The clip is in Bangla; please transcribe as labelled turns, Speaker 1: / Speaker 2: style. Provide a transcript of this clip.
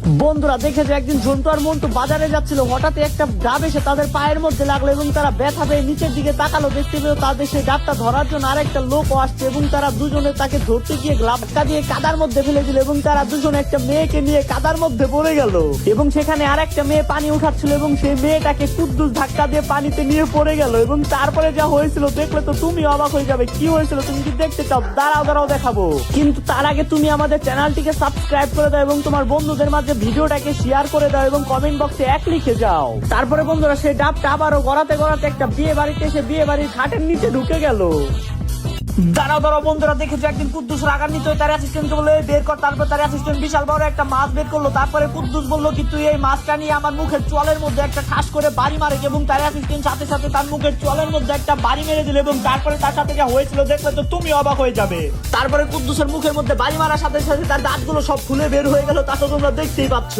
Speaker 1: বন্ধুরা দেখেছে একদিন জন্টু আর মন্টু বাজারে যাচ্ছিল, হঠাৎ একটা ডাব এসে তাদের পায়ের মধ্যে লাগলো এবং তারা ব্যথা পেয়ে নিচের দিকে তাকালো, দেখতে পেল তাদের সেই ডাবটা ধরার জন্য আরেকটা লোকও আসছে এবং তারা দুজনে তাকে ধরতে গিয়ে ধাক্কা দিয়ে কাদার মধ্যে ফেলে দিল এবং তারা দুজনে একটা মেয়েকে নিয়ে কাদার মধ্যে পড়ে গেল এবং সেখানে আরেকটা মেয়ে পানি উঠাচ্ছিল এবং সেই মেয়েটাকে কুদ্দুস ধাক্কা দিয়ে পানিতে নিয়ে পড়ে গেল এবং তারপরে যা হয়েছিল দেখলে তো তুমি অবাক হয়ে যাবে। কি হয়েছিল তুমি কি দেখতে চাও? দাঁড়াও দেখাবো, কিন্তু তার আগে তুমি আমাদের চ্যানেলটিকে সাবস্ক্রাইব করে দাও এবং তোমার বন্ধুদের মাঝে ভিডিওটাকে শেয়ার করে দাও এবং কমেন্ট বক্সে এক লিখে যাও। তারপরে বন্ধুরা সেই ডাবটা আবারও গড়াতে একটা বিয়ে বাড়িতে এসে বিয়ে বাড়ির খাটের নিচে ঢুকে গেল। দাঁড়াও বন্ধুরা দেখেছো একদিন কুদ্দুস রাগান্বিত হয়ে তার অ্যাসিস্ট্যান্টকে বলে বের কর। তারপর তার অ্যাসিস্ট্যান্ট বিশাল বড় একটা মাছ বের করলো। তারপরে কুদ্দুস বললো কি তুই এই মাছটা নিয়ে আমার মুখের চোয়ালের মধ্যে একটা ঠাস করে বাড়ি মারে এবং তার অ্যাসিস্ট্যান্ট সাথে সাথে তার মুখের চোয়ালের মধ্যে একটা বাড়ি মেরে দিল এবং তারপরে তার সাথে যা হয়েছিল দেখলে তো তুমি অবাক হয়ে যাবে। তারপরে কুদ্দুসের মুখের মধ্যে বাড়ি মারার সাথে সাথে তার দাঁতগুলো সব খুলে বের হয়ে গেল, তা তো তোমরা দেখতেই পাচ্ছ।